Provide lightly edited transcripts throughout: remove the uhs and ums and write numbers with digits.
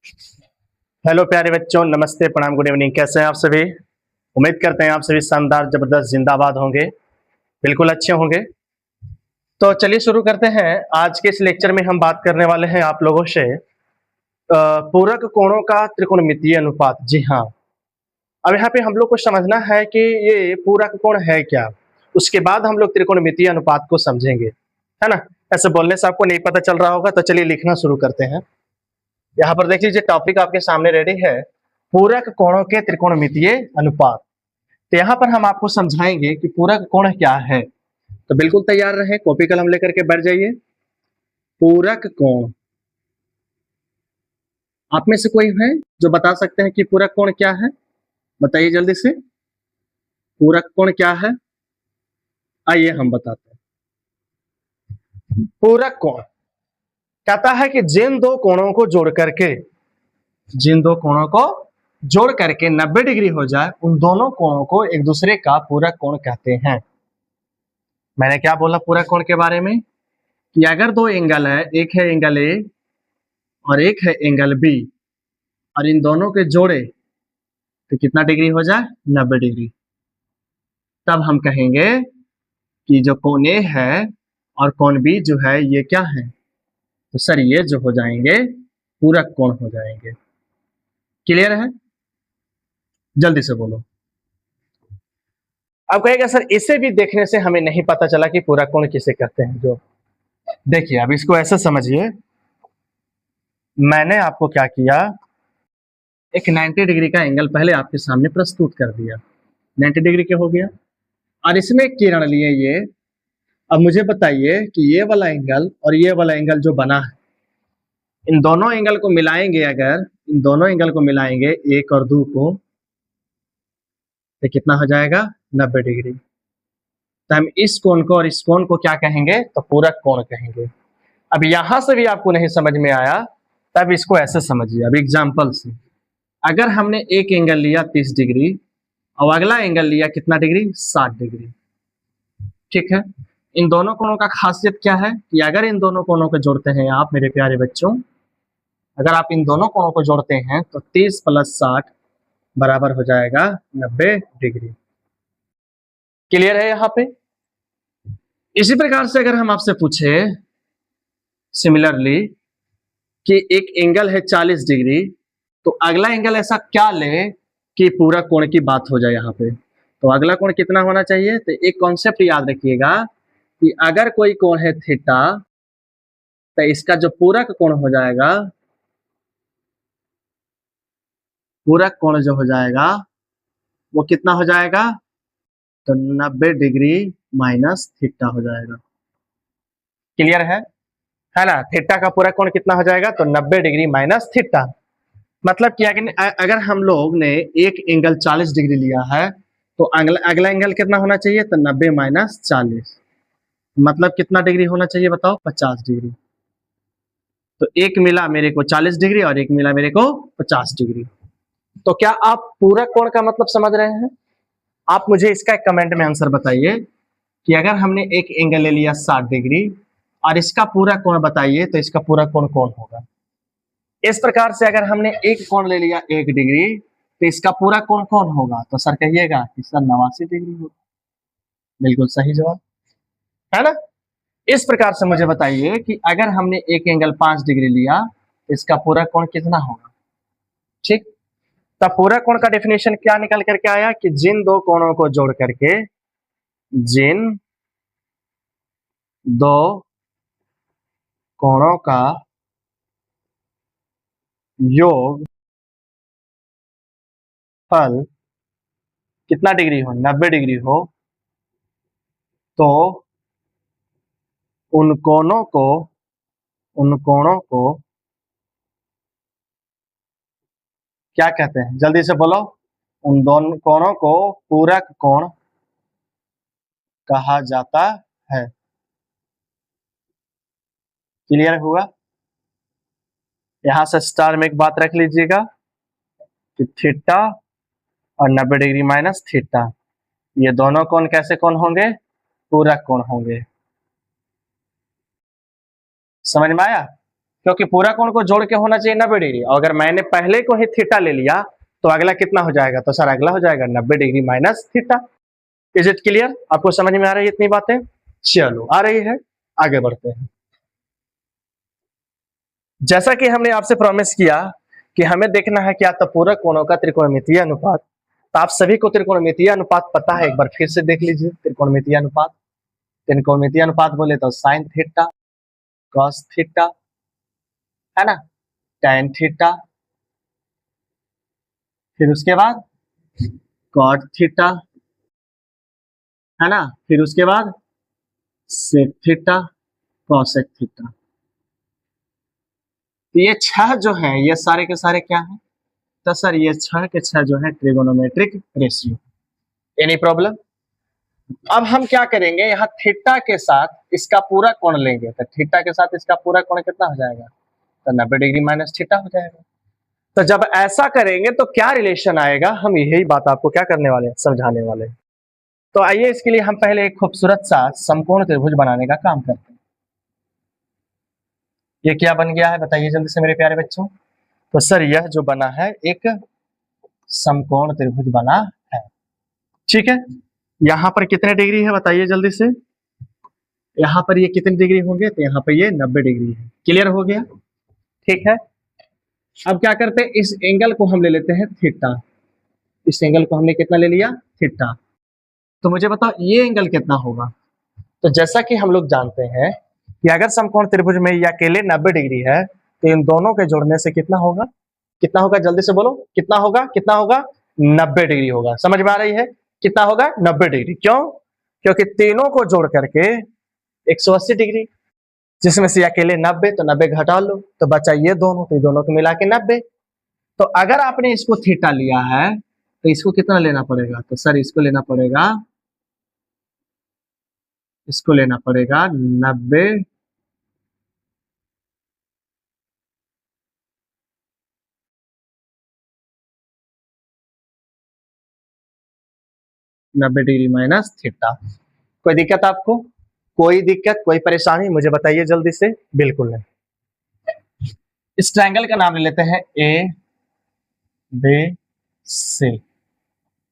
Hello प्यारे बच्चों, नमस्ते, प्रणाम, गुड इवनिंग। कैसे हैं आप सभी? उम्मीद करते हैं आप सभी शानदार, जबरदस्त, जिंदाबाद होंगे। बिल्कुल अच्छे होंगे। तो चलिए शुरू करते हैं। आज के इस लेक्चर में हम बात करने वाले हैं आप लोगों से पूरक कोणों का त्रिकोणमितीय अनुपात। जी हाँ, अब यहाँ पे हम लोग को समझना है कि ये पूरक कोण है क्या। उसके बाद हम लोग त्रिकोणमितीय अनुपात को समझेंगे, है ना। ऐसे बोलने से आपको नहीं पता चल रहा होगा, तो चलिए लिखना शुरू करते हैं। यहाँ पर देख लीजिए, टॉपिक आपके सामने रेडी है, पूरक कोणों के त्रिकोणमितीय अनुपात। तो यहाँ पर हम आपको समझाएंगे कि पूरक कोण क्या है। तो बिल्कुल तैयार रहे, कॉपी कलम लेकर के बैठ जाइए। पूरक कोण, आप में से कोई है जो बता सकते हैं कि पूरक कोण क्या है? बताइए जल्दी से, पूरक कोण क्या है? आइए हम बताते हैं। पूरक कोण कहता है कि जिन दो कोणों को जोड़ करके, जिन दो कोणों को जोड़ करके 90 डिग्री हो जाए, उन दोनों कोणों को एक दूसरे का पूरक कोण कहते हैं। मैंने क्या बोला पूरक कोण के बारे में? कि अगर दो एंगल है, एक है एंगल ए और एक है एंगल बी, और इन दोनों के जोड़े तो कितना डिग्री हो जाए? 90 डिग्री। तब हम कहेंगे कि जो कोण ए है और कोण बी जो है, ये क्या है? तो सर ये जो हो जाएंगे पूरक कोण हो जाएंगे। क्लियर है? जल्दी से बोलो। अब कहेगा सर इसे भी देखने से हमें नहीं पता चला कि पूरक कोण किसे कहते हैं। जो देखिए, अब इसको ऐसे समझिए, मैंने आपको क्या किया, एक 90 डिग्री का एंगल पहले आपके सामने प्रस्तुत कर दिया। 90 डिग्री क्या हो गया, और इसमें किरण लिए ये। अब मुझे बताइए कि ये वाला एंगल और ये वाला एंगल जो बना है, इन दोनों एंगल को मिलाएंगे, अगर इन दोनों एंगल को मिलाएंगे, एक और दो को, तो कितना हो जाएगा? 90 डिग्री। तो हम इस कोण को और इस कोण को क्या कहेंगे? तो पूरक कोण कहेंगे। अब यहां से भी आपको नहीं समझ में आया, तब इसको ऐसे समझिए। अब एग्जाम्पल से, अगर हमने एक एंगल लिया 30 डिग्री और अगला एंगल लिया कितना डिग्री? 60 डिग्री। ठीक है, इन दोनों कोणों का खासियत क्या है कि अगर इन दोनों कोणों को जोड़ते हैं आप मेरे प्यारे बच्चों, अगर आप इन दोनों कोणों को जोड़ते हैं तो 30 + 60 बराबर हो जाएगा 90 डिग्री। क्लियर है यहाँ पे? इसी प्रकार से अगर हम आपसे पूछे सिमिलरली कि एक एंगल है 40 डिग्री, तो अगला एंगल ऐसा क्या ले कि पूरक कोण की बात हो जाए यहाँ पे। तो अगला कोण कितना होना चाहिए? तो एक कॉन्सेप्ट याद रखिएगा कि अगर कोई कोण है थीटा, तो इसका जो पूरक कोण हो जाएगा, पूरक कोण जो हो जाएगा वो कितना हो जाएगा? तो 90 डिग्री माइनस थीटा हो जाएगा। क्लियर है ना? थीटा का पूरक कोण कितना हो जाएगा? तो 90 डिग्री माइनस थीटा। मतलब कि अगर हम लोग ने एक एंगल 40 डिग्री लिया है, तो अगला एंगल कितना होना चाहिए? तो 90 माइनस 40, मतलब कितना डिग्री होना चाहिए बताओ? 50 डिग्री। तो एक मिला मेरे को 40 डिग्री और एक मिला मेरे को 50 डिग्री। तो क्या आप पूरक कोण का मतलब समझ रहे हैं? आप मुझे इसका एक कमेंट में आंसर बताइए कि अगर हमने एक एंगल ले लिया 60 डिग्री और इसका पूरक कोण बताइए, तो इसका पूरक कोण कौन होगा? इस प्रकार से अगर हमने एक कोण ले लिया 1 डिग्री, तो इसका पूरा कोण कौन होगा? तो सर कहिएगा कि सर 89 डिग्री होगा। बिल्कुल सही जवाब, है ना। इस प्रकार से मुझे बताइए कि अगर हमने एक एंगल 5 डिग्री लिया, तो इसका पूरा कोण कितना होगा? ठीक, तब पूरा कोण का डेफिनेशन क्या निकल करके आया कि जिन दो कोणों को जोड़ करके, जिन दो कोणों का योग फल कितना डिग्री हो? 90 डिग्री हो, तो उन कोणों को, उन कोणों को क्या कहते हैं? जल्दी से बोलो। उन दोनों कोणों को पूरक कोण कहा जाता है। क्लियर हुआ? यहां से स्टार में एक बात रख लीजिएगा कि थीटा और 90 डिग्री माइनस थीटा, ये दोनों कोण कैसे कोण होंगे? पूरक कोण होंगे। समझ में आया? क्योंकि पूरा कोण को जोड़ के होना चाहिए 90 डिग्री। और अगर मैंने पहले को ही थीटा ले लिया तो अगला कितना हो जाएगा? तो सर अगला हो जाएगा 90 degree minus theta. Is it clear? आपको समझ में आ रही है इतनी बातें? चलो आ रही है, आगे बढ़ते हैं। जैसा कि हमने आपसे प्रॉमिस किया कि हमें देखना है क्या, तो पूरक कोणों का त्रिकोणमितीय अनुपात। तो आप सभी को त्रिकोणमितीय अनुपात पता है, एक बार फिर से देख लीजिए। त्रिकोणमितीय अनुपात, त्रिकोणमितीय अनुपात बोले तो साइन थीटा, कॉस थीटा, है ना, टैन थीटा, फिर उसके बाद कॉट थीटा, है ना, फिर उसके बाद सेक थीटा, कॉसेक थीटा। तो ये 6 जो हैं ये सारे के सारे क्या हैं? तो सर ये 6 के 6 जो है ट्रिगोनोमेट्रिक रेशियो। Any problem? अब हम क्या करेंगे, यहाँ थीटा के साथ इसका पूरा कोण लेंगे। तो थीटा के साथ इसका पूरा कोण कितना हो जाएगा? तो 90 डिग्री माइनस थीटा हो जाएगा। तो जब ऐसा करेंगे तो क्या रिलेशन आएगा, हम यही बात आपको क्या करने वाले हैं, समझाने वाले हैं। तो आइए इसके लिए हम पहले एक खूबसूरत सा समकोण त्रिभुज बनाने का काम करते हैं। ये क्या बन गया है बताइए जल्दी से मेरे प्यारे बच्चों। तो सर यह जो बना है एक समकोण त्रिभुज बना है, ठीक है। यहाँ पर कितने डिग्री है बताइए जल्दी से। यहाँ पर ये कितने डिग्री होंगे? तो यहाँ पर ये 90 डिग्री है। क्लियर हो गया? ठीक है। अब क्या करते हैं, इस एंगल को हम ले लेते हैं थीटा। इस एंगल को हमने कितना ले लिया? थीटा। तो मुझे बताओ ये एंगल कितना होगा? तो जैसा कि हम लोग जानते हैं कि अगर समकोण त्रिभुज में ये अकेले 90 डिग्री है तो इन दोनों के जोड़ने से कितना होगा? कितना होगा जल्दी से बोलो, कितना होगा? कितना होगा? 90 डिग्री होगा। समझ में आ रही है? कितना होगा? 90 डिग्री। क्यों? क्योंकि तीनों को जोड़ करके 180 डिग्री, जिसमें से अकेले 90, तो 90 घटा लो तो बचा ये दोनों, तो दोनों को मिला के 90। तो अगर आपने इसको थीटा लिया है तो इसको कितना लेना पड़ेगा? तो सर इसको लेना पड़ेगा, इसको लेना पड़ेगा 90 डिग्री माइनस थीटा। कोई दिक्कत आपको? कोई दिक्कत, कोई परेशानी मुझे बताइए जल्दी से। बिल्कुल नहीं। इस ट्रायंगल का नाम ले लेते हैं ए बी सी।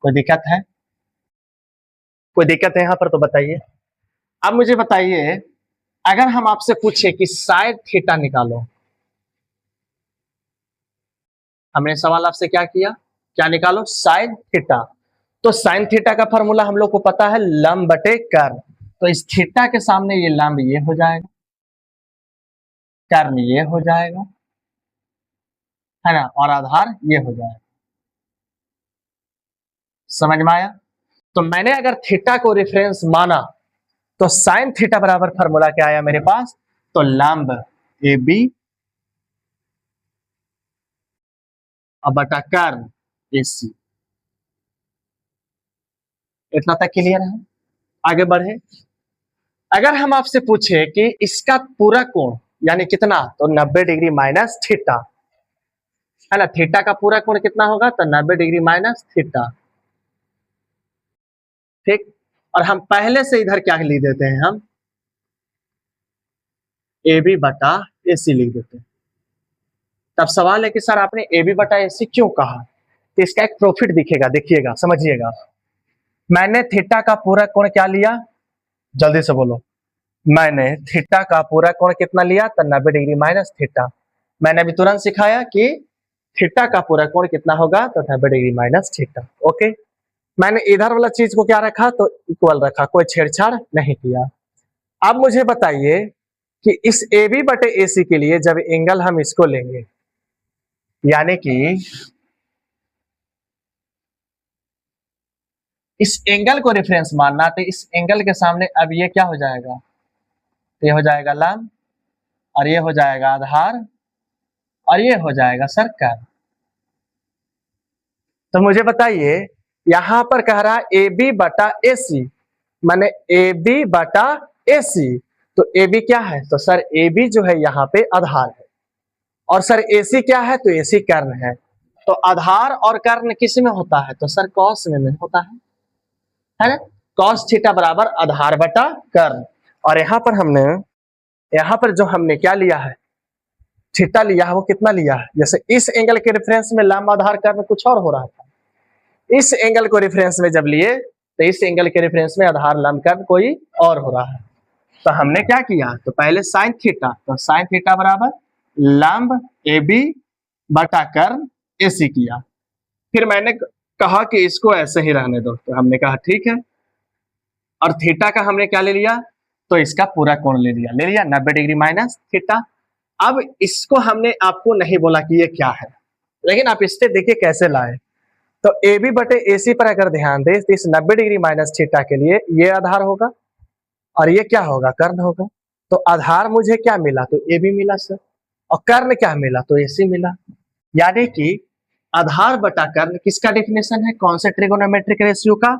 कोई दिक्कत है? कोई दिक्कत है यहाँ पर तो बताइए। अब मुझे बताइए, अगर हम आपसे पूछे कि साइन थीटा निकालो, हमने सवाल आपसे क्या किया, क्या निकालो? Sine theta. तो साइन थीटा का फॉर्मूला हम लोग को पता है, लंब बटे कर्ण। तो इस थीटा के सामने ये लंब ये हो जाएगा, कर्ण ये हो जाएगा, है ना, और आधार ये हो जाएगा। समझ में आया? तो मैंने अगर थीटा को रेफरेंस माना तो साइन थीटा बराबर फॉर्मूला क्या आया मेरे पास? तो लंब ए बी बटा कर्ण ए सी। इतना तक क्लियर है? आगे बढ़े। अगर हम आपसे पूछे कि इसका पूरा कोण यानी कितना, तो 90 डिग्री माइनस थीटा, है ना। थीटा का पूरा कोण कितना होगा? तो 90 डिग्री माइनस थीटा, ठीक। और हम पहले से इधर क्या लिख देते हैं, हम ए बी बटा ए सी लिख देते हैं। तब सवाल है कि सर आपने ए बी बटा ए सी क्यों कहा? तो इसका एक प्रॉफिट दिखेगा, देखिएगा, समझिएगा। मैंने थीटा का पूरा कोण क्या लिया? जल्दी से बोलो। मैंने थीटा का पूरा कोण कितना लिया? तो 90 डिग्री माइनस थीटा। मैंने अभी तुरंत सिखाया कि थीटा का पूरा कोण कितना होगा? तो 90 डिग्री माइनस थीटा। ओके। मैंने इधर वाला चीज को क्या रखा? तो इक्वल रखा, कोई छेड़छाड़ नहीं किया। अब मुझे बताइए कि इस ए बी बटे ए सी के लिए जब एंगल हम इसको लेंगे, यानी कि इस एंगल को रेफरेंस मानना, तो इस एंगल के सामने अब ये क्या हो जाएगा? तो ये हो जाएगा लंब, और ये हो जाएगा आधार, और ये हो जाएगा सर्कल। तो मुझे बताइए, यहां पर कह रहा है ए बी बटा ए सी, माने ए बी बटा ए सी। तो ए बी क्या है? तो सर ए बी जो है यहाँ पे आधार है, और सर ए सी क्या है? तो ए सी कर्ण है। तो आधार और कर्ण किस में होता है? तो सर कॉस में होता है ना। कॉस थीटा बराबर आधार बटा कर्ण। और यहाँ पर जो हमने क्या लिया है, थीटा लिया है वो कितना लिया है, जैसे इस एंगल के रेफरेंस में लंब आधार कर्व कुछ और हो रहा था, इस एंगल को रेफरेंस में जब लिए तो इस एंगल के रेफरेंस में आधार लंब कर्व कोई और हो रहा है। तो हमने क्या किया, तो पहले साइन थीटा, तो साइन थीटा बराबर लंब ए बी बटा कर्व ए सी किया। फिर मैंने कहा कि इसको ऐसे ही रहने दो, तो हमने कहा ठीक है, और थीटा का हमने क्या ले लिया, तो इसका पूरा कोण ले लिया 90 डिग्री माइनस थीटा। अब इसको हमने आपको नहीं बोला कि ये क्या है, लेकिन आप इससे देखिए कैसे लाए। तो ए बी बटे ए सी पर अगर ध्यान दें तो इस 90 डिग्री माइनस थीटा के लिए ये आधार होगा और ये क्या होगा, कर्ण होगा। तो आधार मुझे क्या मिला, तो ए बी मिला सर, और कर्ण क्या मिला, तो ए सी मिला। यानी कि आधार बटा कर्ण किसका डेफिनेशन है, कौन से ट्रिगोनोमेट्रिक रेशियो का,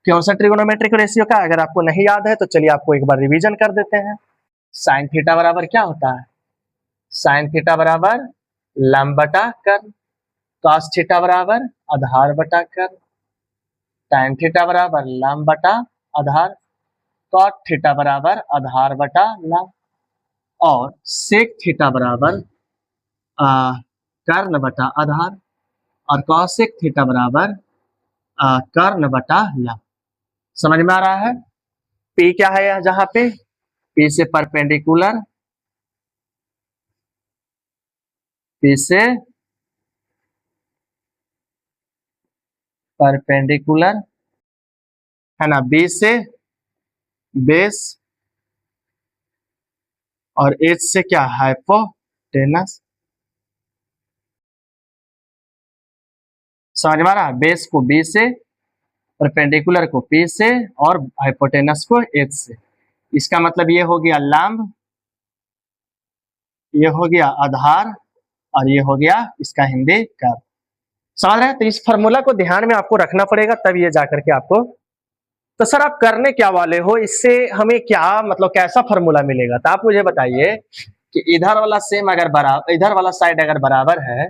कौन सा ट्रिगोनोमेट्रिक रेशियो का। अगर आपको नहीं याद है तो चलिए आपको एक बार रिवीजन कर देते हैं। साइन थीटा बराबर क्या होता है, साइन थीटा बराबर लंब बटा कर्ण, कॉस थीटा बराबर आधार बटा कर्ण, tan थीटा बराबर लंब बटा आधार, कॉट थीटा बराबर आधार बटा लंब, और सेक थीटा बराबर कर्ण बटा आधार, और कॉसेक थीटा बराबर कर्ण बटा लंब। समझ में आ रहा है। P क्या है जहां पे, P से परपेंडिकुलर, P से परपेंडिकुलर है ना, B से बेस, और H से क्या, हाइपोटेनस। समझ में आ रहा है, बेस को B से, परपेंडिकुलर को P से, और हाइपोटेनस को H से। इसका मतलब ये हो गया लंब, ये हो गया आधार, और ये हो गया इसका हिंदी कर्व। समझ रहे हैं। तो इस फॉर्मूला को ध्यान में आपको रखना पड़ेगा, तब ये जाकर के आपको। तो सर आप करने क्या वाले हो, इससे हमें क्या मतलब कैसा फॉर्मूला मिलेगा, तो आप मुझे बताइए कि इधर वाला सेम अगर बराबर, इधर वाला साइड अगर बराबर है,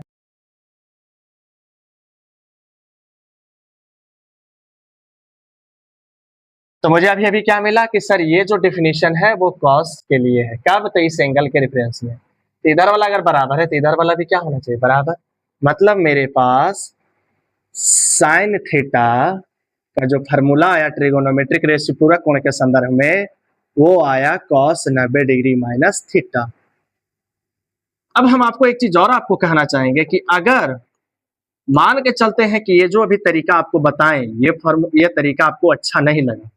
तो मुझे अभी अभी क्या मिला कि सर ये जो डिफिनीशन है वो कॉस के लिए है, कब, तो इस एंगल के रेफरेंस में। तो इधर वाला अगर बराबर है तो इधर वाला भी क्या होना चाहिए, बराबर। मतलब मेरे पास साइन थीटा का जो फार्मूला आया ट्रिगोनोमेट्रिक रेशियो पूरक कोण के संदर्भ में, वो आया कॉस 90 डिग्री माइनस थीटा। अब हम आपको एक चीज और आपको कहना चाहेंगे कि अगर मान के चलते हैं कि ये जो अभी तरीका आपको बताएं, ये तरीका आपको अच्छा नहीं लगा,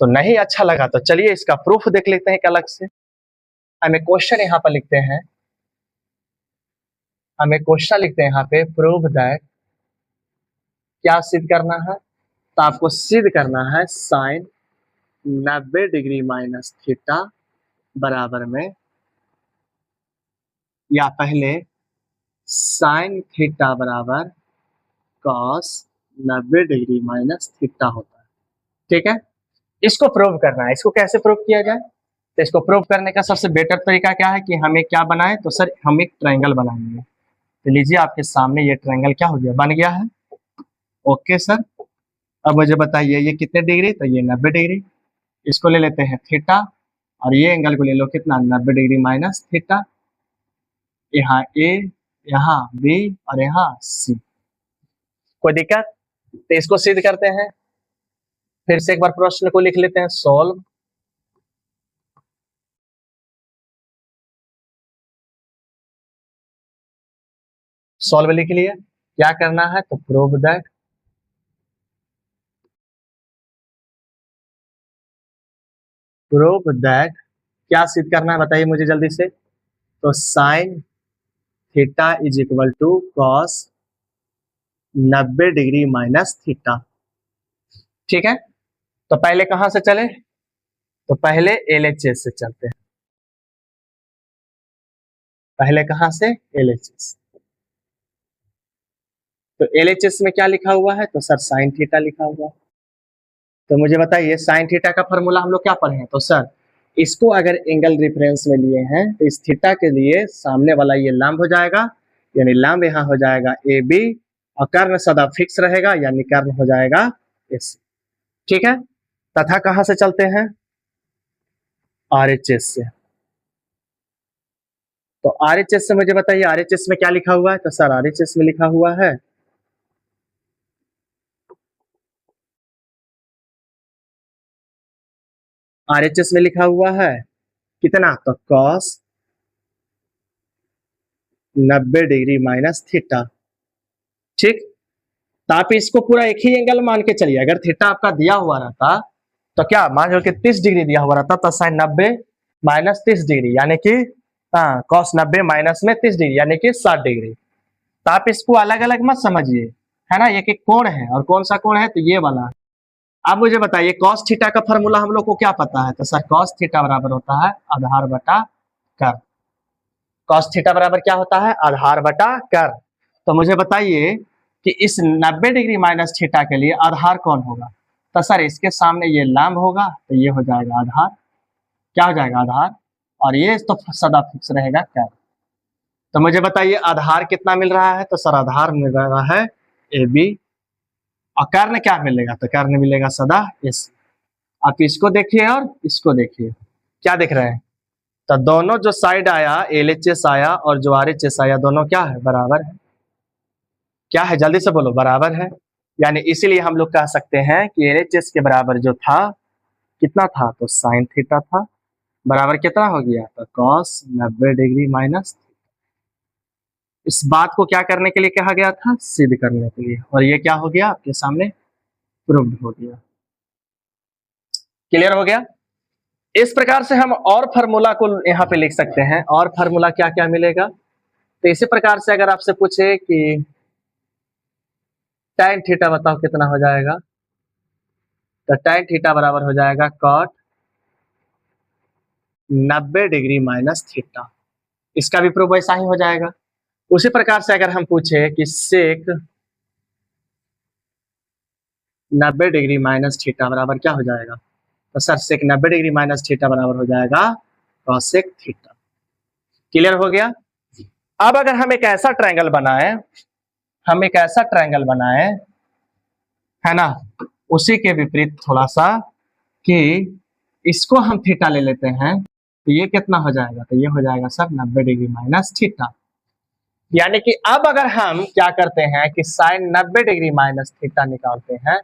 तो नहीं अच्छा लगा तो चलिए इसका प्रूफ देख लेते हैं एक अलग से। हमें क्वेश्चन यहाँ पर लिखते हैं, हमें क्वेश्चन लिखते हैं यहाँ पे, प्रूव दैट, क्या सिद्ध करना है, तो आपको सिद्ध करना है साइन 90 डिग्री माइनस थीटा बराबर में, या पहले साइन थीटा बराबर कॉस 90 डिग्री माइनस थीटा होता है। ठीक है, इसको प्रूव करना है। इसको कैसे प्रूव किया जाए, तो इसको प्रूव करने का सबसे बेटर तरीका क्या है कि हमें क्या बनाए, तो सर हम एक ट्रायंगल बनाएंगे। तो लीजिए आपके सामने ये ट्रायंगल क्या हो गया, बन गया है। ओके सर, अब मुझे बताइए ये कितने डिग्री, तो ये 90 डिग्री। इसको ले लेते हैं थीटा, और ये एंगल को ले लो कितना, 90 डिग्री माइनस थीटा। यहाँ ए, यहाँ बी, और यहाँ सी। कोई दिक्कत, तो इसको सिद्ध करते हैं। फिर से एक बार प्रश्न को लिख लेते हैं, सॉल्व। सॉल्व लिख लिया, क्या करना है, तो प्रूव दैट, प्रूव दैट क्या सिद्ध करना है बताइए मुझे जल्दी से। तो sine theta is equal to cos 90 degree minus theta. ठीक है, तो पहले कहां से चले, तो पहले एलएचएस से चलते हैं। पहले कहां से, एलएचएस। तो एलएचएस में क्या लिखा हुआ है, तो सर साइन थीटा लिखा हुआ है। तो मुझे बताइए साइन थीटा का फॉर्मूला हम लोग क्या पढ़े हैं, तो सर इसको अगर एंगल रेफरेंस में लिए हैं तो इस थीटा के लिए सामने वाला ये लंब हो जाएगा, यानी लंब यहाँ हो जाएगा ए बी, और कर्ण सदा फिक्स रहेगा यानी कर्ण हो जाएगा एस। ठीक है, तथा कहां से चलते हैं, आरएचएस से। तो RHS से मुझे बताइए RHS में क्या लिखा हुआ है। तो सर RHS में लिखा हुआ है RHS में लिखा हुआ है कितना, तो cos 90 डिग्री माइनस थीटा। ठीक, तो आप इसको पूरा एक ही एंगल मान के चलिए। अगर थीटा आपका दिया हुआ रहता तो क्या मान लो कि 30 डिग्री दिया हुआ रहता तो साइन 90 माइनस 30 डिग्री यानी कि cos 90 माइनस में 30 डिग्री यानी कि 60 डिग्री। तो आप इसको अलग अलग मत समझिए, है ना, एक एक कोण है और कौन सा कोण है, तो ये वाला है। आप मुझे बताइए cos थीटा का फॉर्मूला हम लोग को क्या पता है। तो सर cos थीटा बराबर होता है आधार बटा कर्व। cos थीटा बराबर क्या होता है, आधार बटा कर्व। तो मुझे बताइए कि इस 90 डिग्री माइनस थीटा के लिए आधार कौन होगा। तो सर इसके सामने ये लंब होगा तो ये हो जाएगा आधार। क्या हो जाएगा, आधार। और ये तो सदा फिक्स रहेगा कर्व। तो मुझे बताइए आधार कितना मिल रहा है। तो सर आधार मिल रहा है AB और कर्ण क्या मिलेगा, तो कर्ण मिलेगा सदा AC। आप इसको देखिए और इसको देखिए, क्या देख रहे हैं, तो दोनों जो साइड आया LHS आया और जो RHS आया दोनों क्या है, बराबर है। क्या है, जल्दी से बोलो, बराबर है। यानी इसीलिए हम लोग कह सकते हैं कि LHS के बराबर जो था कितना था, तो साइन थीटा था, बराबर कितना हो गया, तो cos 90 डिग्री माइनस। इस बात को क्या करने के लिए कहा गया था, सिद्ध करने के लिए, और ये क्या हो गया आपके सामने प्रूव्ड हो गया। क्लियर हो गया। इस प्रकार से हम और फार्मूला को यहाँ पे लिख सकते हैं। और फार्मूला क्या क्या मिलेगा, तो इसी प्रकार से अगर आपसे पूछे कि tan थीटा बताओ कितना हो जाएगा, तो tan थीटा बराबर हो जाएगा cot 90 डिग्री माइनस थीटा। इसका भी प्रूफ वैसा ही हो जाएगा। उसी प्रकार से अगर हम पूछे कि sec 90 डिग्री माइनस थीटा बराबर क्या हो जाएगा, तो sir sec 90 degree minus theta बराबर हो जाएगा cosec थीटा। क्लियर हो गया। अब अगर हम एक ऐसा ट्रायंगल बनाए, हम एक ऐसा ट्रायंगल बनाए, है ना, उसी के विपरीत थोड़ा सा कि इसको हम थीटा ले लेते हैं, तो ये कितना हो जाएगा, तो ये हो जाएगा सर 90 डिग्री माइनस थीटा। यानी कि अब अगर हम क्या करते हैं कि साइन 90 डिग्री माइनस थीटा निकालते हैं,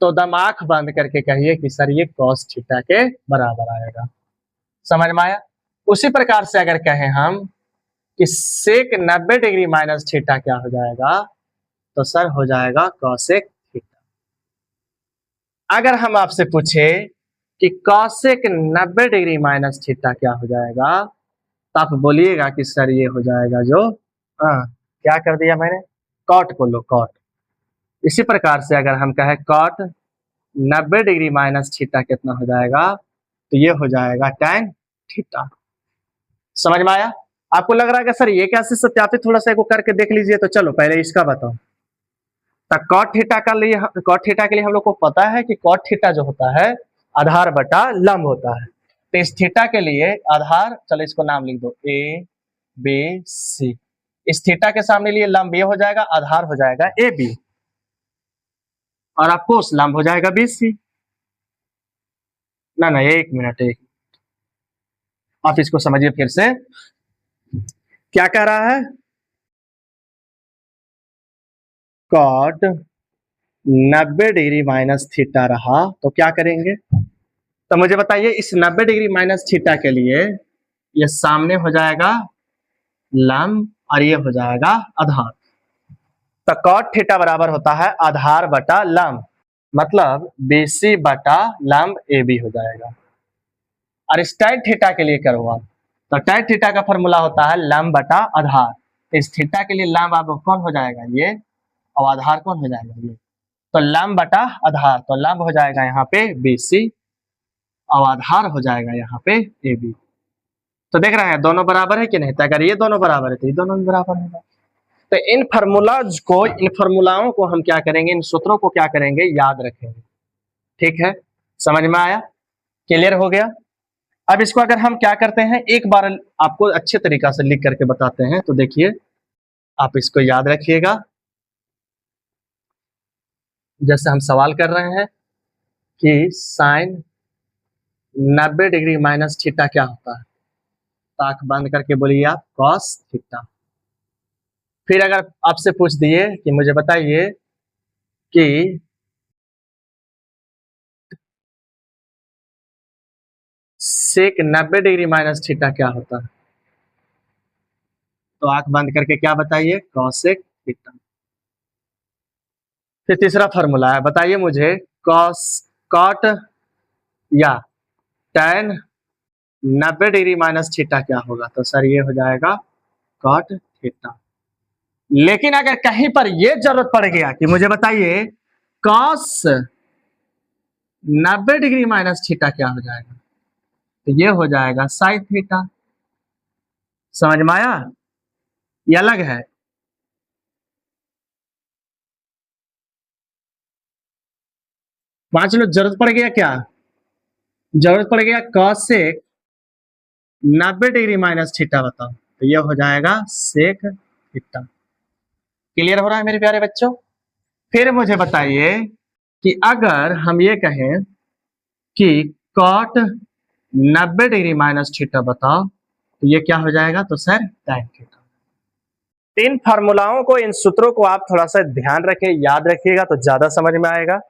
तो दम आंख बंद करके कहिए कि सर ये cos थीटा के बराबर आएगा। समझ में आया। उसी प्रकार से अगर कहें हम कि सेक 90 डिग्री माइनस थीटा क्या हो जाएगा, तो सर हो जाएगा कॉसेक थीटा। अगर हम आपसे पूछे कि कॉसेक 90 डिग्री माइनस थीटा क्या हो जाएगा, तो आप बोलिएगा कि सर ये हो जाएगा जो क्या कर दिया मैंने, कॉट को लो, कॉट। इसी प्रकार से अगर हम कहें कॉट 90 डिग्री माइनस थीटा कितना हो जाएगा, तो ये हो जाएगा टैन थीटा। समझ में आया। आपको लग रहा है कि सर ये कैसे सत्यापित, थोड़ा सा करके देख लीजिए। तो चलो पहले इसका बताओ। तो कॉट थीटा के लिए हम लोग को पता है कि कॉट थीटा जो होता है आधार बटा लंब होता है। तो इस थीटा के लिए आधार, चलो इसको नाम लिख दो ABC। इस थीटा के सामने लिए लंब ये हो जाएगा, आधार हो जाएगा AB, और आपको उस लंब हो जाएगा BC। ना एक मिनट, आप इसको समझिए फिर से, क्या कह रहा है, कॉट 90 डिग्री माइनस थीटा रहा तो क्या करेंगे, तो मुझे बताइए इस 90 डिग्री माइनस थीटा के लिए ये सामने हो जाएगा लंब और ये हो जाएगा आधार। तो कॉट थीटा बराबर होता है आधार बटा लंब, मतलब BC बटा लंब AB हो जाएगा। और इस tan थीटा के लिए करो आप, तो tan थीटा का फॉर्मूला होता है लंब बटा आधार। तो इस थीटा के लिए लंब आप कौन हो जाएगा, ये, और आधार कौन हो जाएगा, ये। तो लंब बटा आधार, तो लंब हो जाएगा यहाँ पे BC और आधार हो जाएगा यहाँ पे AB। तो देख रहे हैं दोनों बराबर है कि नहीं, तो अगर ये दोनों बराबर है तो ये दोनों भी बराबर होगा। तो इन फार्मूलाज को, इन फार्मूलाओं को हम क्या करेंगे, इन सूत्रों को क्या करेंगे, याद रखेंगे। ठीक है, समझ में आया, क्लियर हो गया। अब इसको अगर हम क्या करते हैं, एक बार आपको अच्छे तरीका से लिख करके बताते हैं, तो देखिए आप इसको याद रखिएगा। जैसे हम सवाल कर रहे हैं कि साइन 90 डिग्री माइनस थीटा क्या होता है, तो आंख बंद करके बोलिए आप कॉस थीटा। फिर अगर आपसे पूछ दिए कि मुझे बताइए कि सेक 90 डिग्री माइनस थीटा क्या होता है, तो आंख बंद करके क्या बताइए, कॉसेक थीटा। फिर तीसरा फॉर्मूला है, बताइए मुझे कॉस कॉट या tan 90 डिग्री माइनस थीटा क्या होगा, तो सर ये हो जाएगा कॉट थीटा। लेकिन अगर कहीं पर ये जरूरत पड़ गया कि मुझे बताइए कॉस 90 डिग्री माइनस थीटा क्या हो जाएगा, तो ये हो जाएगा साइन थीटा। समझ में आया, ये अलग है। पांच लोग जरूरत पड़ गया क्या, जरूरत पड़ गया cosec 90 degree minus theta, बताओ, तो ये हो जाएगा सेक थीटा। क्लियर हो रहा है मेरे प्यारे बच्चों। फिर मुझे बताइए कि अगर हम ये कहें कि कॉट 90 डिग्री माइनस थीटा बताओ, तो ये क्या हो जाएगा, तो सर tan थीटा। इन फार्मूलाओं को, इन सूत्रों को आप थोड़ा सा ध्यान रखें, याद रखिएगा तो ज्यादा समझ में आएगा।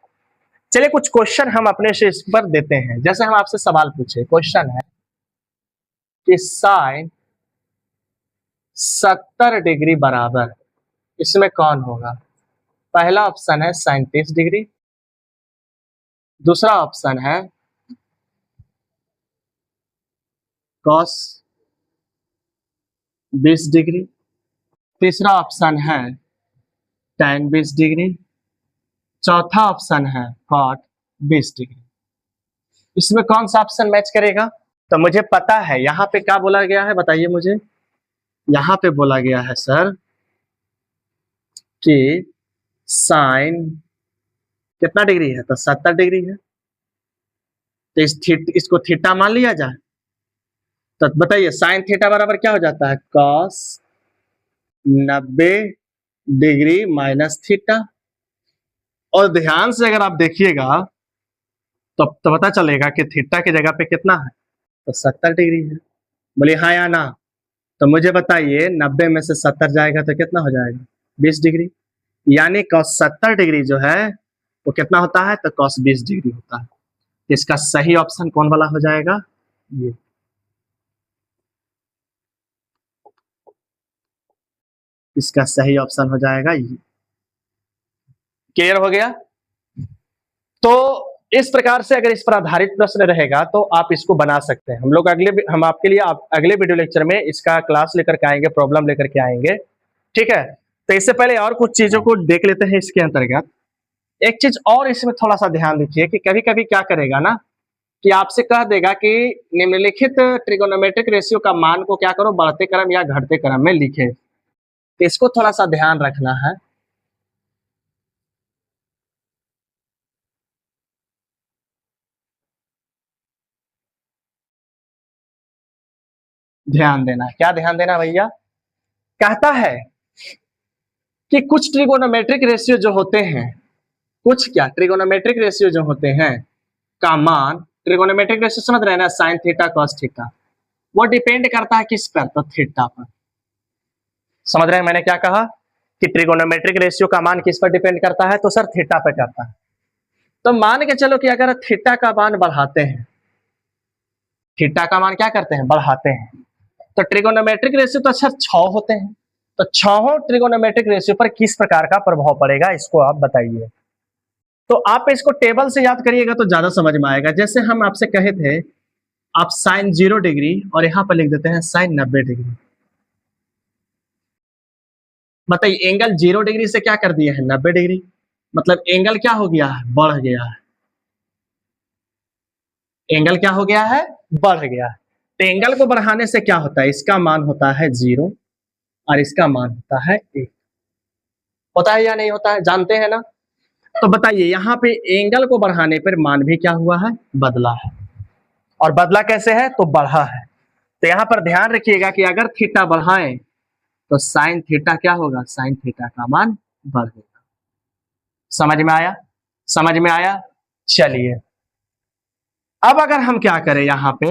चलिए कुछ क्वेश्चन हम अपने से इस पर देते हैं। जैसे हम आपसे सवाल पूछे, क्वेश्चन है कि साइन 70 डिग्री बराबर, इसमें कौन होगा। पहला ऑप्शन है साइन 30 डिग्री, दूसरा ऑप्शन है कॉस 20 डिग्री, तीसरा ऑप्शन है tan 20 डिग्री, चौथा ऑप्शन है कॉट 20 डिग्री। इसमें कौन सा ऑप्शन मैच करेगा, तो मुझे पता है यहाँ पे क्या बोला गया है, बताइए मुझे। यहाँ पे बोला गया है सर कि साइन कितना डिग्री है, तो 70 डिग्री है, तो इसको थीटा मान लिया जाए। तो बताइए साइन थीटा बराबर क्या हो जाता है, कॉस 90 डिग्री माइनस थीटा। और ध्यान से अगर आप देखिएगा तो पता चलेगा कि थीटा की जगह पे कितना है, तो 70 डिग्री है। बोलिए हाँ या ना, तो मुझे बताइए 90 में से 70 जाएगा तो कितना हो जाएगा, 20 डिग्री। यानी cos 70 डिग्री जो है वो कितना होता है, तो cos 20 डिग्री होता है। इसका सही ऑप्शन कौन वाला हो जाएगा, ये। इसका सही ऑप्शन हो जाएगा ये। क्लियर हो गया। तो इस प्रकार से अगर इस पर आधारित प्रश्न रहेगा तो आप इसको बना सकते हैं। हम आपके लिए अगले वीडियो लेक्चर में इसका क्लास लेकर के आएंगे, प्रॉब्लम लेकर के आएंगे, ठीक है। तो इससे पहले और कुछ चीजों को देख लेते हैं इसके अंतर्गत। एक चीज और इसमें थोड़ा सा ध्यान दीजिए कि कभी कभी क्या करेगा ना कि आपसे कह देगा कि निम्नलिखित ट्रिगोनोमेट्रिक रेशियो का मान को क्या करो, बढ़ते क्रम या घटते क्रम में लिखे। तो इसको थोड़ा सा ध्यान रखना है। ध्यान देना, क्या ध्यान देना भैया, कहता है कि कुछ ट्रिगोनोमेट्रिक रेशियो जो होते हैं, कुछ क्या ट्रिगोनोमेट्रिक रेशियो जो होते हैं का मान, ट्रिगोनोमेट्रिक रेशियो समझ रहे हैं ना, साइन थीटा कॉस थीटा, वो डिपेंड करता है किस पर, तो थीटा पर। समझ रहे हैं मैंने क्या कहा कि ट्रिगोनोमेट्रिक रेशियो का मान किस पर डिपेंड करता है, तो सर थीटा पर करता है। तो मान के चलो कि अगर थीटा का मान बढ़ाते हैं, थीटा का मान क्या करते हैं, बढ़ाते हैं, तो ट्रिगोनोमेट्रिक रेशियो तो अच्छा 6 होते हैं, तो 6 ट्रिगोनोमेट्रिक रेशियो पर किस प्रकार का प्रभाव पड़ेगा, इसको आप बताइए। तो आप इसको टेबल से याद करिएगा तो ज्यादा समझ में आएगा। जैसे हम आपसे कहे थे, आप साइन 0 डिग्री और यहां पर लिख देते हैं साइन 90 डिग्री। बताइए एंगल 0 डिग्री से क्या कर दिया है, 90 डिग्री, मतलब एंगल क्या हो गया है, बढ़ गया है। एंगल क्या हो गया है, बढ़ गया है। तो एंगल को बढ़ाने से क्या होता है, इसका मान होता है 0 और इसका मान होता है 1। होता है या नहीं होता है, जानते हैं ना। तो बताइए यहाँ पे एंगल को बढ़ाने पर मान भी क्या हुआ है, बदला है। और बदला कैसे है, तो बढ़ा है। तो यहाँ पर ध्यान रखिएगा कि अगर थीटा बढ़ाएं तो साइन थीटा क्या होगा, साइन थीटा का मान बढ़ेगा। समझ में आया, समझ में आया। चलिए अब अगर हम क्या करें, यहाँ पे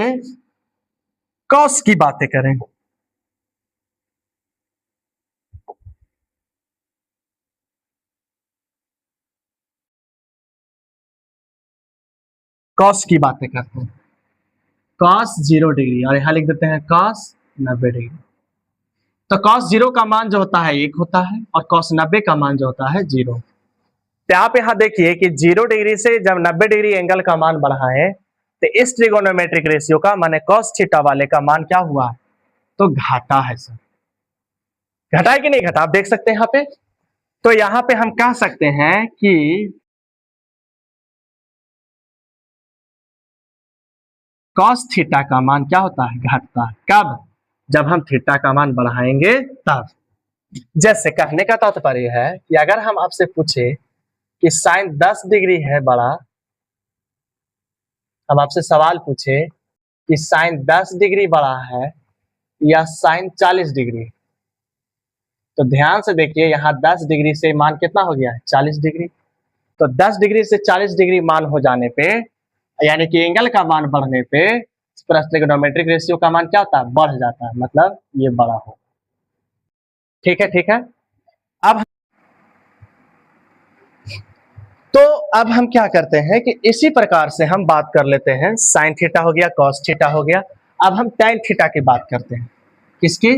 कॉस की बातें करें, कॉस की बातें करते हैं, कॉस 0 डिग्री और यहां लिख देते हैं कॉस 90 डिग्री। तो कॉस 0 का मान जो होता है 1 होता है और कॉस 90 का मान जो होता है 0। तो आप यहां देखिए कि 0 डिग्री से जब 90 डिग्री एंगल का मान बढ़ा है तो इस ट्रिगोनोमेट्रिक रेशियो का माने कॉस थीटा वाले का मान क्या हुआ, तो घटा है सर। घटा है कि नहीं घटा, आप देख सकते हैं यहाँ पे। तो यहाँ पे हम कह सकते हैं कि कॉस थीटा का मान क्या होता है, घटता है। कब, जब हम थीटा का मान बढ़ाएंगे तब। जैसे कहने का तात्पर्य है कि अगर हम आपसे पूछे कि साइन 10 डिग्री है बड़ा, हम आपसे सवाल पूछे कि साइन 10 डिग्री बड़ा है या साइन 40 डिग्री, तो ध्यान से देखिए यहाँ 10 डिग्री से मान कितना हो गया है 40 डिग्री। तो 10 डिग्री से 40 डिग्री मान हो जाने पे यानी कि एंगल का मान बढ़ने पे ट्रिगोनोमेट्रिक रेशियो का मान क्या होता है, बढ़ जाता है, मतलब ये बड़ा हो। ठीक है, ठीक है। अब हम क्या करते हैं कि इसी प्रकार से हम बात कर लेते हैं, साइन थीटा हो गया, कॉस थीटा हो गया। अब हम टैन थीटा की बात करते हैं, किसकी,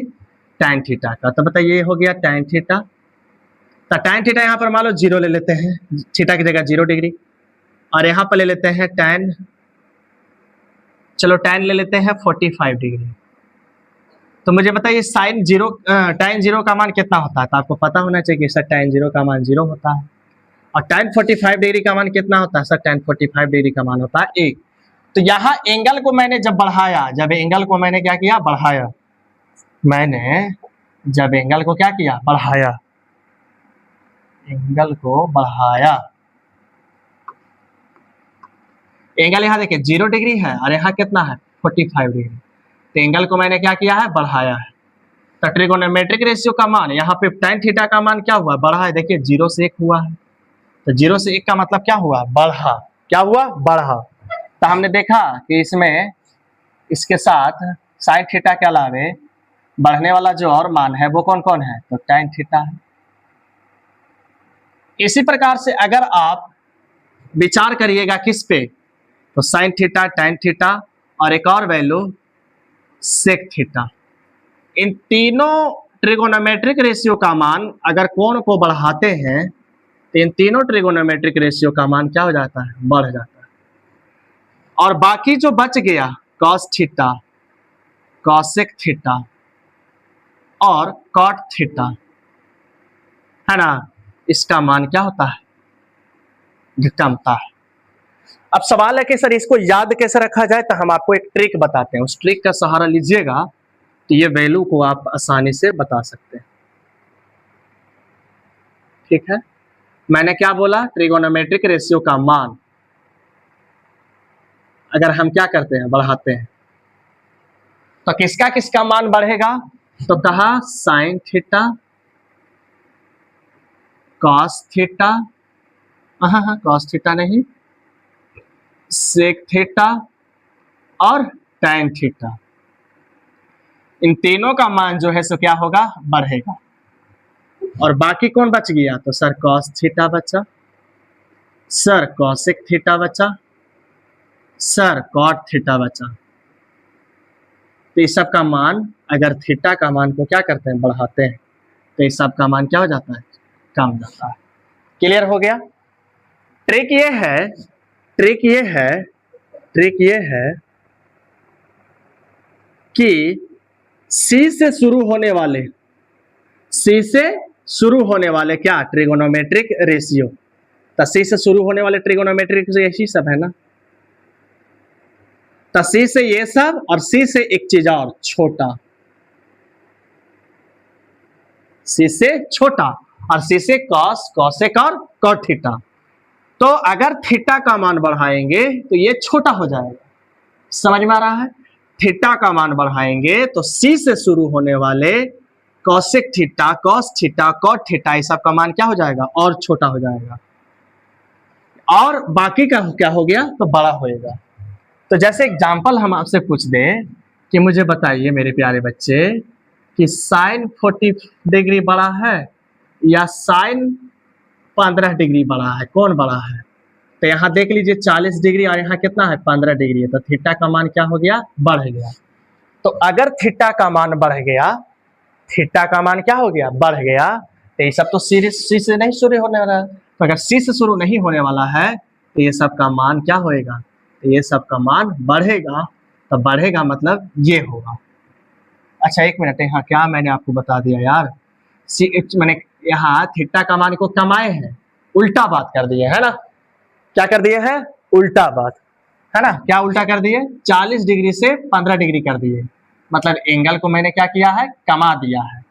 टैन थीटा का। तो बताइए ये हो गया टैन थीटा। तो टैन थीटा यहाँ पर मान लो 0 ले लेते हैं, थीटा की जगह 0 डिग्री, और यहाँ पर ले लेते हैं टैन, चलो टैन ले लेते हैं 45 डिग्री। तो मुझे बताइए साइन 0 टैन 0 का मान कितना होता है, तो आपको पता होना चाहिए कि सर टैन 0 का मान 0 होता है। और टैन 45 डिग्री का मान कितना होता है, सर टैन 45 डिग्री का मान होता है 1। तो यहाँ एंगल को मैंने जब बढ़ाया, जब एंगल को मैंने क्या किया, बढ़ाया, मैंने जब एंगल को क्या किया, बढ़ाया, एंगल को बढ़ाया, एंगल यहाँ देखिए 0 डिग्री है और यहाँ कितना है 45 डिग्री। तो एंगल को मैंने क्या किया है, बढ़ाया है। तो ट्रिगोनोमेट्रिक रेशियो का मान यहाँ पे टैन थीटा का मान क्या हुआ, बढ़ा है। देखिए 0 से 1 हुआ है, तो 0 से 1 का मतलब क्या हुआ, बढ़ा। क्या हुआ, बढ़ा। तो हमने देखा कि इसमें इसके साथ साइन थीटा के अलावे बढ़ने वाला जो और मान है वो कौन कौन है, तो टैन थीटा है। इसी प्रकार से अगर आप विचार करिएगा किस पे, तो साइन थीटा, टैन थीटा और एक और वैल्यू सेक थीटा। इन तीनों ट्रिगोनोमेट्रिक रेशियो का मान अगर कोण को बढ़ाते हैं तो इन तीनों ट्रिगोनोमेट्रिक रेशियो का मान क्या हो जाता है, बढ़ जाता है। और बाकी जो बच गया कॉस थीटा, कॉसेक थीटा और कॉट थीटा है ना, इसका मान क्या होता है, घटता है। अब सवाल है कि सर इसको याद कैसे रखा जाए, तो हम आपको एक ट्रिक बताते हैं, उस ट्रिक का सहारा लीजिएगा तो ये वैल्यू को आप आसानी से बता सकते हैं। ठीक है, मैंने क्या बोला, ट्रिगोनोमेट्रिक रेशियो का मान अगर हम क्या करते हैं, बढ़ाते हैं, तो किसका किसका मान बढ़ेगा, तो कहा साइन थीटा, कॉस थीटा, हाँ कॉस थीटा नहीं, सेक थीटा और टैन थीटा। इन तीनों का मान जो है सो क्या होगा, बढ़ेगा। और बाकी कौन बच गया, तो सर कॉस थीटा बचा, सर कॉसेक थीटा बचा, सर कॉट थीटा बचा। तो इस सब का मान अगर थीटा का मान को क्या करते हैं, बढ़ाते हैं, तो इस सब का मान क्या हो जाता है, कम जाता है। क्लियर हो गया। ट्रिक ये है, ट्रिक ये है, ट्रिक ये है कि सी से शुरू होने वाले, सी से शुरू होने वाले क्या, ट्रिगोनोमेट्रिक रेशियो। तो सी से शुरू होने वाले ट्रिगोनोमेट्रिक रेशियो सब है ना, तो सी से ये सब और सी से एक चीज और छोटा, सी से छोटा और सी से कॉस, कॉसेक और कॉट थीटा। तो अगर थीटा का मान बढ़ाएंगे तो ये छोटा हो जाएगा, समझ में आ रहा है। थीटा का मान बढ़ाएंगे तो सी से शुरू होने वाले cosec theta, cos theta, cot theta, इस सब का मान क्या हो जाएगा, और छोटा हो जाएगा। और बाकी का क्या हो गया, तो बड़ा होएगा। तो जैसे एग्जांपल हम आपसे पूछ दें कि मुझे बताइए मेरे प्यारे बच्चे कि साइन 40 डिग्री बड़ा है या साइन 15 डिग्री बड़ा है, कौन बड़ा है? तो यहाँ देख लीजिए 40 डिग्री और यहाँ कितना है 15 डिग्री है, तो थीटा का मान क्या हो गया, बढ़ गया। तो अगर थीटा का मान बढ़ गया, थीटा का मान क्या हो गया, बढ़ गया, तो ये सब तो सी से नहीं शुरू होने वाला है। तो अगर सी से शुरू नहीं होने वाला है तो ये सब का मान क्या होएगा, तो ये सब का मान बढ़ेगा। तो बढ़ेगा मतलब ये होगा। अच्छा एक मिनट, यहाँ क्या मैंने आपको बता दिया यार, मैंने यहाँ थीटा का मान को कमाए हैं, उल्टा बात कर दिए है ना, क्या कर दिए हैं, उल्टा बात है ना, क्या उल्टा कर दिए, 40 डिग्री से 15 डिग्री कर दिए, मतलब एंगल को मैंने क्या किया है, कमा दिया है,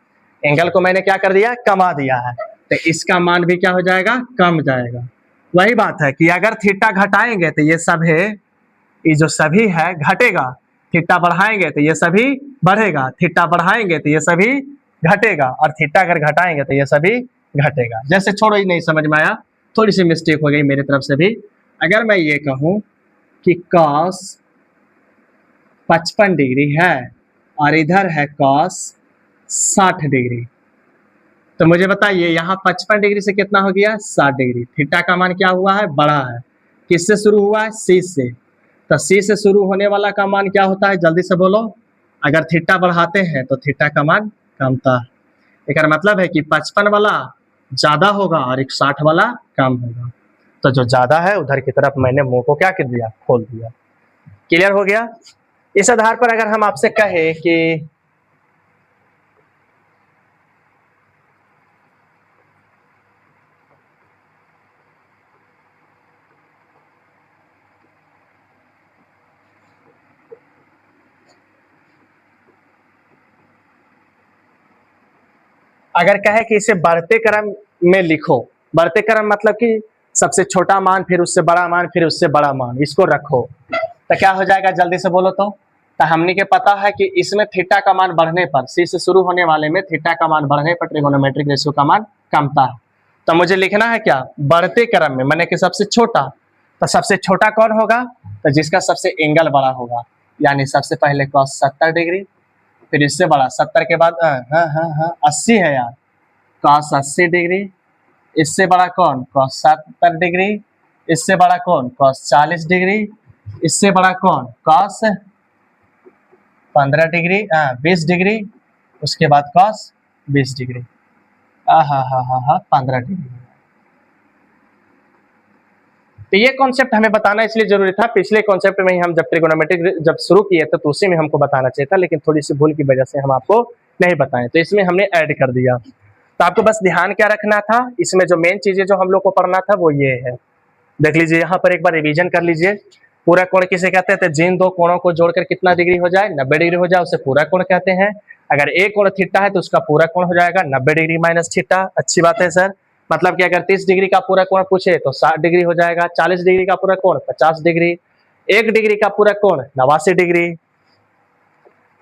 एंगल को मैंने क्या कर दिया, कमा दिया है। तो इसका मान भी क्या हो जाएगा, कम जाएगा। वही बात है कि अगर थीटा घटाएंगे तो ये सब है, ये जो सभी है घटेगा, थीटा बढ़ाएंगे तो ये सभी बढ़ेगा, थीटा बढ़ाएंगे तो ये सभी घटेगा, और थीटा अगर घटाएंगे तो ये सभी घटेगा। जैसे छोड़ो, ही नहीं समझ में आया, थोड़ी सी मिस्टेक हो गई मेरी तरफ से भी। अगर मैं ये कहूं कि cos 55 डिग्री है और इधर है cos 60 डिग्री, तो मुझे बताइए यहाँ 55 डिग्री से कितना हो गया, 60 डिग्री। थीटा का मान क्या हुआ है, बड़ा है। किससे शुरू हुआ है, सी से। तो सी से शुरू होने वाला का मान क्या होता है, जल्दी से बोलो। अगर थीटा बढ़ाते हैं तो थीटा का मान कमता है। इसका मतलब है कि 55 वाला ज्यादा होगा और 60 वाला कम होगा। तो जो ज्यादा है उधर की तरफ मैंने मुंह को क्या कर दिया, खोल दिया। क्लियर हो गया। इस आधार पर अगर हम आपसे कहे कि अगर कहे कि इसे बढ़ते क्रम में लिखो, बढ़ते क्रम मतलब कि सबसे छोटा मान, फिर उससे बड़ा मान, फिर उससे बड़ा मान, इसको रखो, तो क्या हो जाएगा, जल्दी से बोलो तो हमने के पता है कि इसमें थीटा का मान बढ़ने पर, सी से शुरू होने वाले में थीटा का मान बढ़ने पर ट्रिगोनोमेट्रिक रेशियो का मान कमता है। तो मुझे लिखना है क्या, बढ़ते क्रम में, मैंने कि सबसे छोटा। तो सबसे छोटा कौन होगा, तो जिसका सबसे एंगल बड़ा होगा, यानी सबसे पहले cos 70 डिग्री, फिर इससे बड़ा 70 के बाद 80 है यार, cos 80 डिग्री, इससे बड़ा कौन, cos 70 डिग्री, इससे बड़ा कौन, cos 40 डिग्री, इससे बड़ा कौन, cos 15 डिग्री, 20 डिग्री, उसके बाद cos 20 डिग्री, 15 डिग्री। तो ये कॉन्सेप्ट हमें बताना इसलिए जरूरी था, पिछले कॉन्सेप्ट में ही हम जब ट्रिगोनोमेट्रिक जब शुरू किए थे तो उसी में हमको बताना चाहिए था, लेकिन थोड़ी सी भूल की वजह से हम आपको नहीं बताएं, तो इसमें हमने ऐड कर दिया। तो आपको बस ध्यान क्या रखना था, इसमें जो मेन चीजें जो हम लोग को पढ़ना था वो ये है, देख लीजिए यहाँ पर एक बार रिवीजन कर लीजिए। पूरा कोण किसे कहते हैं, तो जिन दो कोणों को जोड़कर कितना डिग्री हो जाए, 90 डिग्री हो जाए, उसे पूरा कोण कहते हैं। अगर एक कोण थीटा है तो उसका पूरा कोण हो जाएगा 90 डिग्री माइनस थीटा। अच्छी बात है सर, मतलब कि अगर 30 डिग्री का पूरा कोण पूछे तो 60 डिग्री हो जाएगा, 40 डिग्री का पूरा कोण 50 डिग्री, 1 डिग्री का पूरा कोण 89 डिग्री।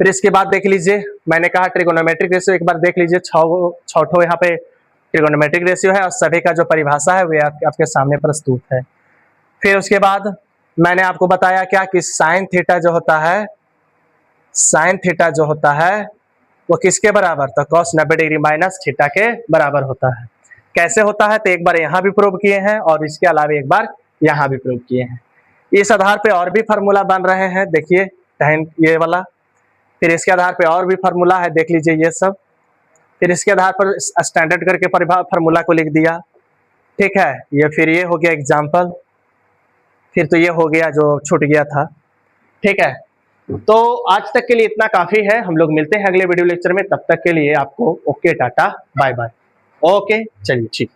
फिर इसके बाद देख लीजिए, मैंने कहा ट्रिगोनोमेट्रिक रेशियो, एक बार देख लीजिए, छठो यहाँ पे ट्रिगोनोमेट्रिक रेशियो है और सभी का जो परिभाषा है वो आपके सामने प्रस्तुत है। फिर उसके बाद मैंने आपको बताया क्या कि साइन थीटा जो होता है, साइन थीटा जो होता है वो किसके बराबर, तो cos 90 डिग्री माइनस थीटा के बराबर होता है। कैसे होता है, तो एक बार यहाँ भी प्रूव किए हैं और इसके अलावा एक बार यहाँ भी प्रूव किए हैं। इस आधार पे और भी फार्मूला बन रहे हैं, देखिए ये वाला, फिर इसके आधार पे और भी फार्मूला है, देख लीजिए ये सब। फिर इसके आधार पर स्टैंडर्ड करके फार्मूला को लिख दिया, ठीक है। ये फिर ये हो गया एग्जाम्पल, फिर तो ये हो गया जो छूट गया था, ठीक है। तो आज तक के लिए इतना काफी है, हम लोग मिलते हैं अगले वीडियो लेक्चर में, तब तक के लिए आपको okay tata bye bye. Okay चलिए ठीक।